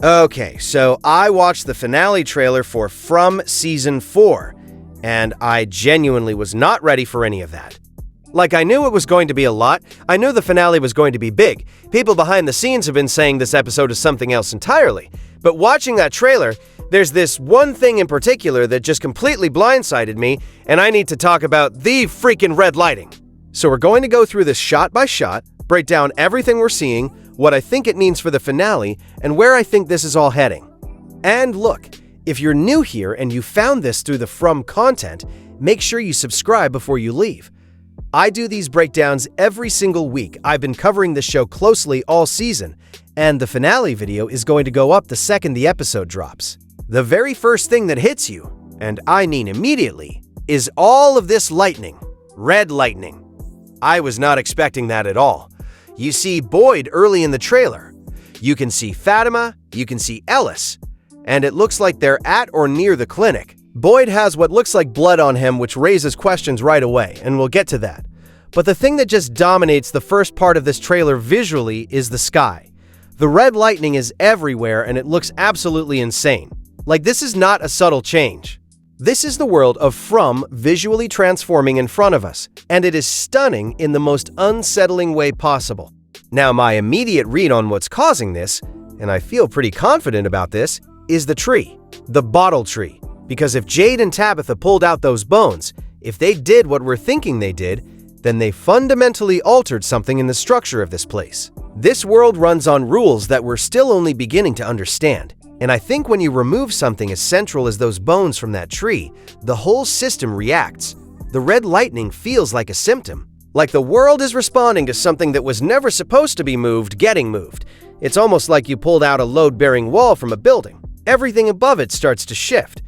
Okay, so I watched the finale trailer for From Season 4, and I genuinely was not ready for any of that. Like, I knew it was going to be a lot. I knew the finale was going to be big. People behind the scenes have been saying this episode is something else entirely. But watching that trailer, there's this one thing in particular that just completely blindsided me, and I need to talk about the freaking red lighting. So we're going to go through this shot by shot, break down everything we're seeing, what I think it means for the finale, and where I think this is all heading. And look, if you're new here and you found this through the From content, make sure you subscribe before you leave. I do these breakdowns every single week. I've been covering this show closely all season, and the finale video is going to go up the second the episode drops. The very first thing that hits you, and I mean immediately, is all of this lightning. Red lightning. I was not expecting that at all. You see Boyd early in the trailer. You can see Fatima, you can see Ellis, and it looks like they're at or near the clinic. Boyd has what looks like blood on him, which raises questions right away, and we'll get to that. But the thing that just dominates the first part of this trailer visually is the sky. The red lightning is everywhere, and it looks absolutely insane. Like, this is not a subtle change. This is the world of From visually transforming in front of us, and it is stunning in the most unsettling way possible. Now, my immediate read on what's causing this, and I feel pretty confident about this, is the tree, the bottle tree. Because if Jade and Tabitha pulled out those bones, if they did what we're thinking they did, then they fundamentally altered something in the structure of this place. This world runs on rules that we're still only beginning to understand. And I think when you remove something as central as those bones from that tree, the whole system reacts. The red lightning feels like a symptom. Like the world is responding to something that was never supposed to be moved getting moved. It's almost like you pulled out a load-bearing wall from a building. Everything above it starts to shift.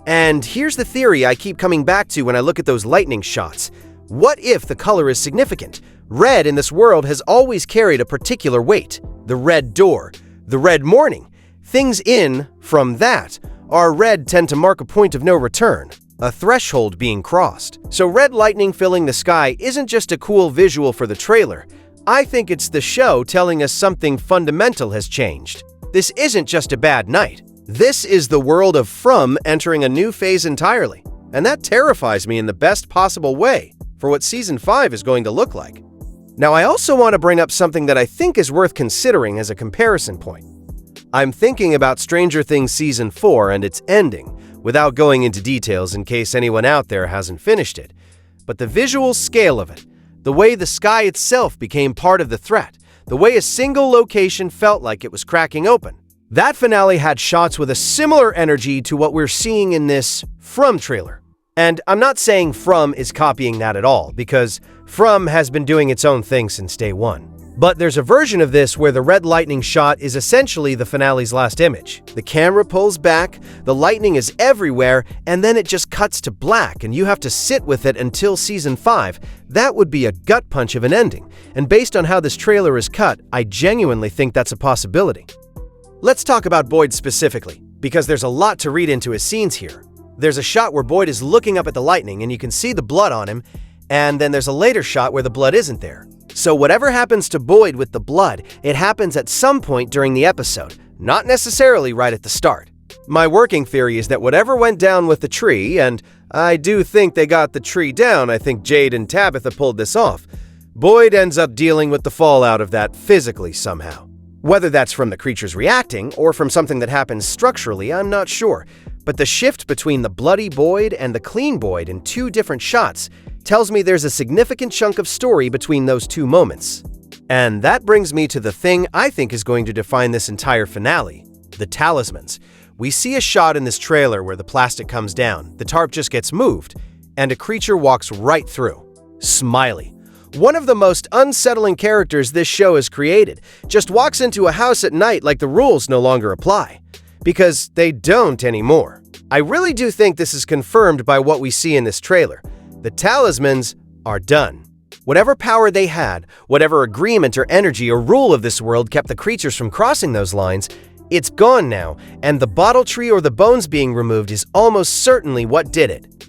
And here's the theory I keep coming back to when I look at those lightning shots. What if the color is significant? Red in this world has always carried a particular weight. The red door, the red morning. Things in from that are red tend to mark a point of no return, a threshold being crossed. So red lightning filling the sky isn't just a cool visual for the trailer. I think it's the show telling us something fundamental has changed. This isn't just a bad night. This is the world of From entering a new phase entirely. And that terrifies me in the best possible way for what Season 5 is going to look like. Now, I also want to bring up something that I think is worth considering as a comparison point. I'm thinking about Stranger Things Season 4 and its ending, without going into details in case anyone out there hasn't finished it. But the visual scale of it, the way the sky itself became part of the threat, the way a single location felt like it was cracking open. That finale had shots with a similar energy to what we're seeing in this From trailer. And I'm not saying From is copying that at all, because From has been doing its own thing since day one. But there's a version of this where the red lightning shot is essentially the finale's last image. The camera pulls back, the lightning is everywhere, and then it just cuts to black, and you have to sit with it until Season 5. That would be a gut punch of an ending. And based on how this trailer is cut, I genuinely think that's a possibility. Let's talk about Boyd specifically, because there's a lot to read into his scenes here. There's a shot where Boyd is looking up at the lightning, and you can see the blood on him, and then there's a later shot where the blood isn't there. So whatever happens to Boyd with the blood, it happens at some point during the episode, not necessarily right at the start. My working theory is that whatever went down with the tree, and I do think they got the tree down, I think Jade and Tabitha pulled this off, Boyd ends up dealing with the fallout of that physically somehow. Whether that's from the creatures reacting or from something that happens structurally, I'm not sure. But the shift between the bloody Boyd and the clean Boyd in two different shots tells me there's a significant chunk of story between those two moments. And that brings me to the thing I think is going to define this entire finale, the talismans. We see a shot in this trailer where the plastic comes down, the tarp just gets moved, and a creature walks right through. Smiley. One of the most unsettling characters this show has created, just walks into a house at night like the rules no longer apply. Because they don't anymore. I really do think this is confirmed by what we see in this trailer. The talismans are done. Whatever power they had, whatever agreement or energy or rule of this world kept the creatures from crossing those lines, it's gone now, and the bottle tree or the bones being removed is almost certainly what did it.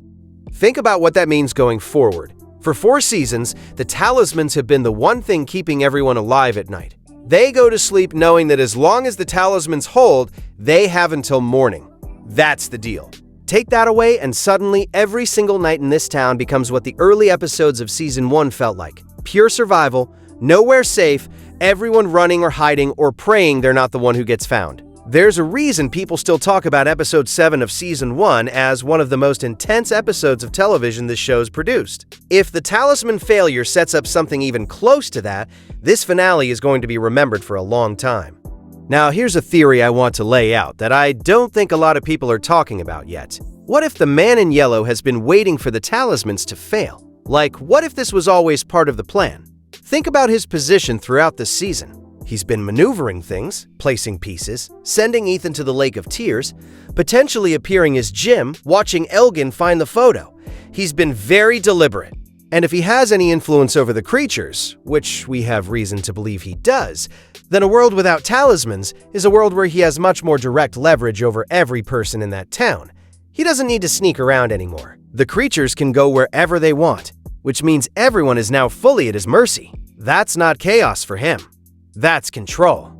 Think about what that means going forward. For 4 seasons, the talismans have been the one thing keeping everyone alive at night. They go to sleep knowing that as long as the talismans hold, they have until morning. That's the deal. Take that away, and suddenly every single night in this town becomes what the early episodes of Season 1 felt like. Pure survival, nowhere safe, everyone running or hiding or praying they're not the one who gets found. There's a reason people still talk about Episode 7 of Season 1 as one of the most intense episodes of television this show's produced. If the talisman failure sets up something even close to that, this finale is going to be remembered for a long time. Now, here's a theory I want to lay out that I don't think a lot of people are talking about yet. What if the man in yellow has been waiting for the talismans to fail? Like, what if this was always part of the plan? Think about his position throughout the season. He's been maneuvering things, placing pieces, sending Ethan to the Lake of Tears, potentially appearing as Jim, watching Elgen find the photo. He's been very deliberate. And if he has any influence over the creatures, which we have reason to believe he does, then a world without talismans is a world where he has much more direct leverage over every person in that town. He doesn't need to sneak around anymore. The creatures can go wherever they want, which means everyone is now fully at his mercy. That's not chaos for him. That's control.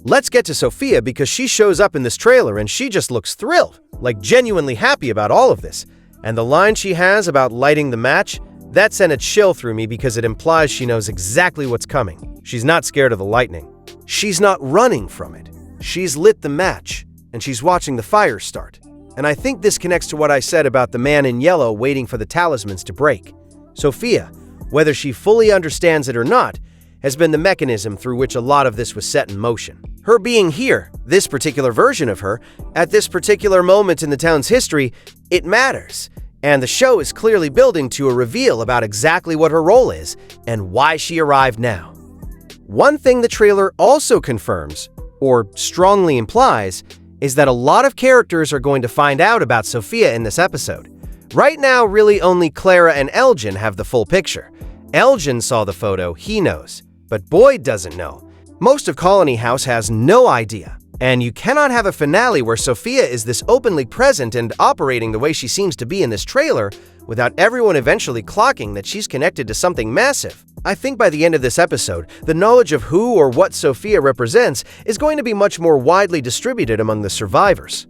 Let's get to Sophia because she shows up in this trailer and she just looks thrilled, like genuinely happy about all of this. And the line she has about lighting the match, that sent a chill through me because it implies she knows exactly what's coming. She's not scared of the lightning. She's not running from it. She's lit the match, and she's watching the fire start. And I think this connects to what I said about the man in yellow waiting for the talismans to break. Sophia, whether she fully understands it or not, has been the mechanism through which a lot of this was set in motion. Her being here, this particular version of her, at this particular moment in the town's history, it matters. And the show is clearly building to a reveal about exactly what her role is and why she arrived now. One thing the trailer also confirms, or strongly implies, is that a lot of characters are going to find out about Sophia in this episode. Right now, really only Clara and Elgen have the full picture. Elgen saw the photo, he knows, but Boyd doesn't know. Most of Colony House has no idea. And you cannot have a finale where Sophia is this openly present and operating the way she seems to be in this trailer without everyone eventually clocking that she's connected to something massive. I think by the end of this episode, the knowledge of who or what Sophia represents is going to be much more widely distributed among the survivors.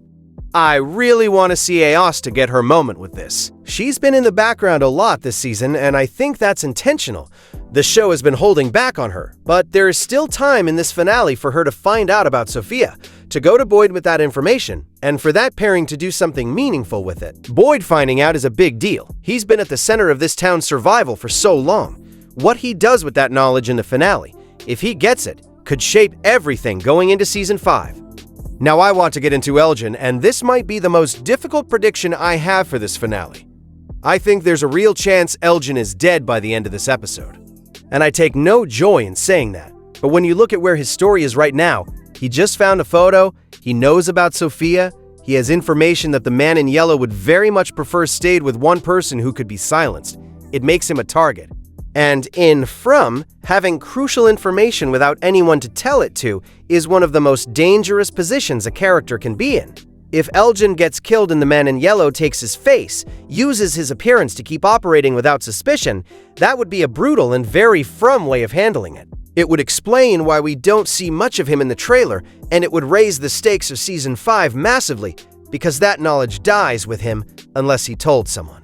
I really want to see Eos to get her moment with this. She's been in the background a lot this season, and I think that's intentional. The show has been holding back on her, but there is still time in this finale for her to find out about Sophia, to go to Boyd with that information, and for that pairing to do something meaningful with it. Boyd finding out is a big deal. He's been at the center of this town's survival for so long. What he does with that knowledge in the finale, if he gets it, could shape everything going into Season 5. Now I want to get into Elgen, and this might be the most difficult prediction I have for this finale. I think there's a real chance Elgen is dead by the end of this episode. And I take no joy in saying that, but when you look at where his story is right now, he just found a photo, he knows about Sophia, he has information that the man in yellow would very much prefer stayed with one person who could be silenced. It makes him a target. And having crucial information without anyone to tell it to is one of the most dangerous positions a character can be in. If Elgen gets killed and the man in yellow takes his face, uses his appearance to keep operating without suspicion, that would be a brutal and very way of handling it. It would explain why we don't see much of him in the trailer, and it would raise the stakes of Season 5 massively, because that knowledge dies with him unless he told someone.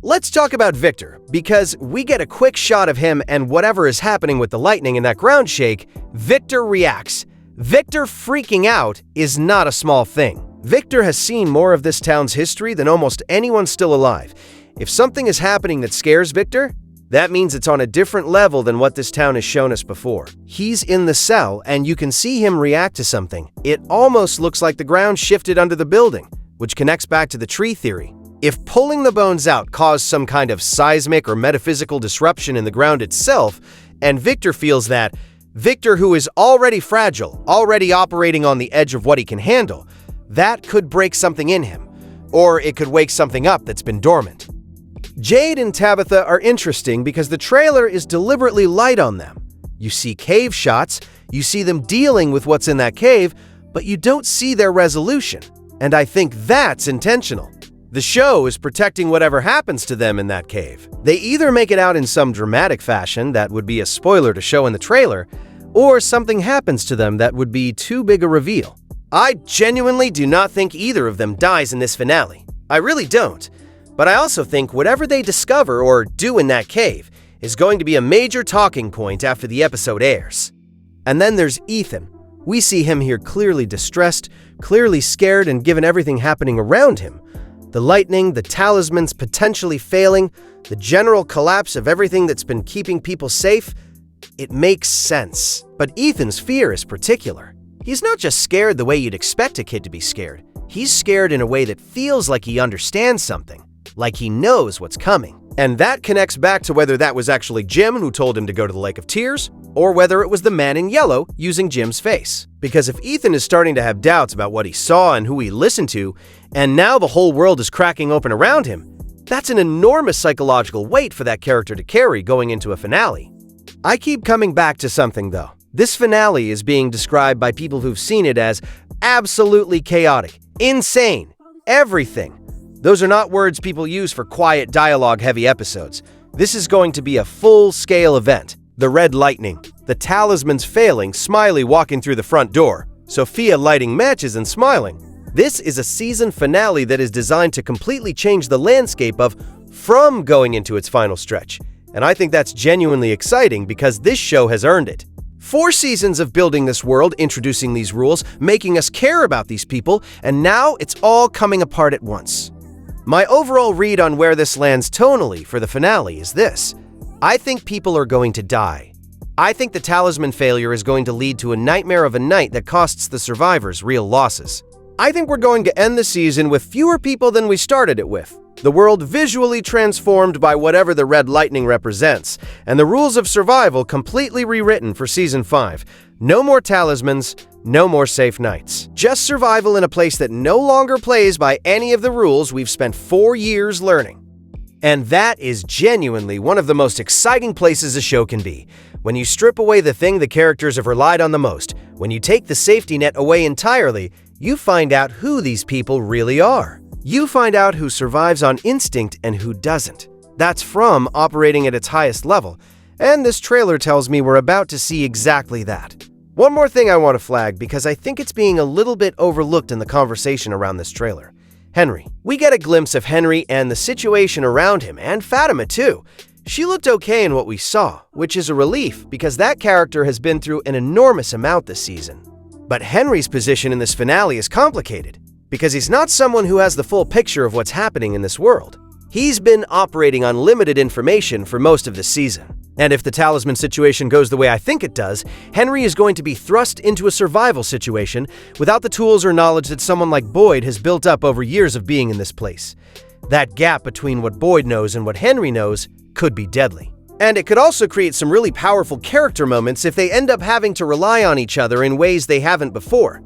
Let's talk about Victor, because we get a quick shot of him and whatever is happening with the lightning and that ground shake, Victor reacts. Victor freaking out is not a small thing. Victor has seen more of this town's history than almost anyone still alive. If something is happening that scares Victor, that means it's on a different level than what this town has shown us before. He's in the cell, and you can see him react to something. It almost looks like the ground shifted under the building, which connects back to the tree theory. If pulling the bones out caused some kind of seismic or metaphysical disruption in the ground itself, and Victor feels that, Victor who is already fragile, already operating on the edge of what he can handle, that could break something in him, or it could wake something up that's been dormant. Jade and Tabitha are interesting because the trailer is deliberately light on them. You see cave shots, you see them dealing with what's in that cave, but you don't see their resolution, and I think that's intentional. The show is protecting whatever happens to them in that cave. They either make it out in some dramatic fashion that would be a spoiler to show in the trailer, or something happens to them that would be too big a reveal. I genuinely do not think either of them dies in this finale. I really don't. But I also think whatever they discover or do in that cave is going to be a major talking point after the episode airs. And then there's Ethan. We see him here clearly distressed, clearly scared, and given everything happening around him. The lightning, the talismans potentially failing, the general collapse of everything that's been keeping people safe. It makes sense. But Ethan's fear is particular. He's not just scared the way you'd expect a kid to be scared. He's scared in a way that feels like he understands something, like he knows what's coming. And that connects back to whether that was actually Jim who told him to go to the Lake of Tears, or whether it was the man in yellow using Jim's face. Because if Ethan is starting to have doubts about what he saw and who he listened to, and now the whole world is cracking open around him, that's an enormous psychological weight for that character to carry going into a finale. I keep coming back to something though. This finale is being described by people who've seen it as absolutely chaotic, insane, everything. Those are not words people use for quiet, dialogue-heavy episodes. This is going to be a full-scale event. The red lightning, the talismans failing, Smiley walking through the front door, Sophia lighting matches and smiling. This is a season finale that is designed to completely change the landscape of From going into its final stretch. And I think that's genuinely exciting because this show has earned it. 4 seasons of building this world, introducing these rules, making us care about these people, and now it's all coming apart at once. My overall read on where this lands tonally for the finale is this. I think people are going to die. I think the talisman failure is going to lead to a nightmare of a night that costs the survivors real losses. I think we're going to end the season with fewer people than we started it with. The world visually transformed by whatever the red lightning represents, and the rules of survival completely rewritten for Season 5. No more talismans, no more safe nights. Just survival in a place that no longer plays by any of the rules we've spent 4 years learning. And that is genuinely one of the most exciting places a show can be. When you strip away the thing the characters have relied on the most, when you take the safety net away entirely, you find out who these people really are. You find out who survives on instinct and who doesn't. That's From operating at its highest level, and this trailer tells me we're about to see exactly that. One more thing I want to flag because I think it's being a little bit overlooked in the conversation around this trailer. Henry. We get a glimpse of Henry and the situation around him, and Fatima too. She looked okay in what we saw, which is a relief because that character has been through an enormous amount this season. But Henry's position in this finale is complicated because he's not someone who has the full picture of what's happening in this world. He's been operating on limited information for most of the season. And if the talisman situation goes the way I think it does, Henry is going to be thrust into a survival situation without the tools or knowledge that someone like Boyd has built up over years of being in this place. That gap between what Boyd knows and what Henry knows could be deadly. And it could also create some really powerful character moments if they end up having to rely on each other in ways they haven't before.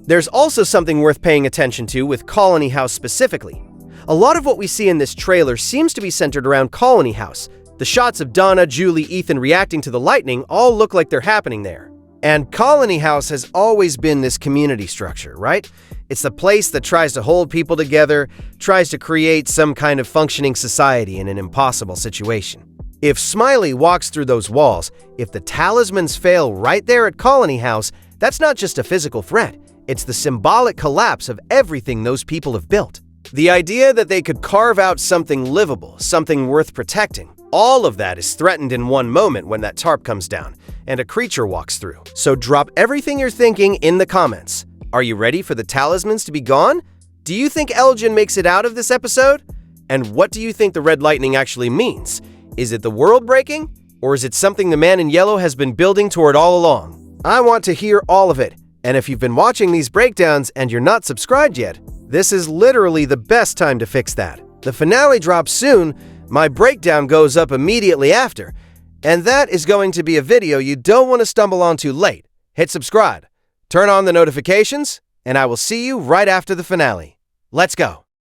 There's also something worth paying attention to with Colony House specifically. A lot of what we see in this trailer seems to be centered around Colony House. The shots of Donna, Julie, Ethan reacting to the lightning all look like they're happening there. And Colony House has always been this community structure, right? It's the place that tries to hold people together, tries to create some kind of functioning society in an impossible situation. If Smiley walks through those walls, if the talismans fail right there at Colony House, that's not just a physical threat. It's the symbolic collapse of everything those people have built. The idea that they could carve out something livable, something worth protecting, all of that is threatened in one moment when that tarp comes down and a creature walks through. So drop everything you're thinking in the comments. Are you ready for the talismans to be gone? Do you think Elgen makes it out of this episode? And what do you think the red lightning actually means? Is it the world breaking? Or is it something the man in yellow has been building toward all along? I want to hear all of it. And if you've been watching these breakdowns and you're not subscribed yet, this is literally the best time to fix that. The finale drops soon, my breakdown goes up immediately after, and that is going to be a video you don't want to stumble onto late. Hit subscribe, turn on the notifications, and I will see you right after the finale. Let's go.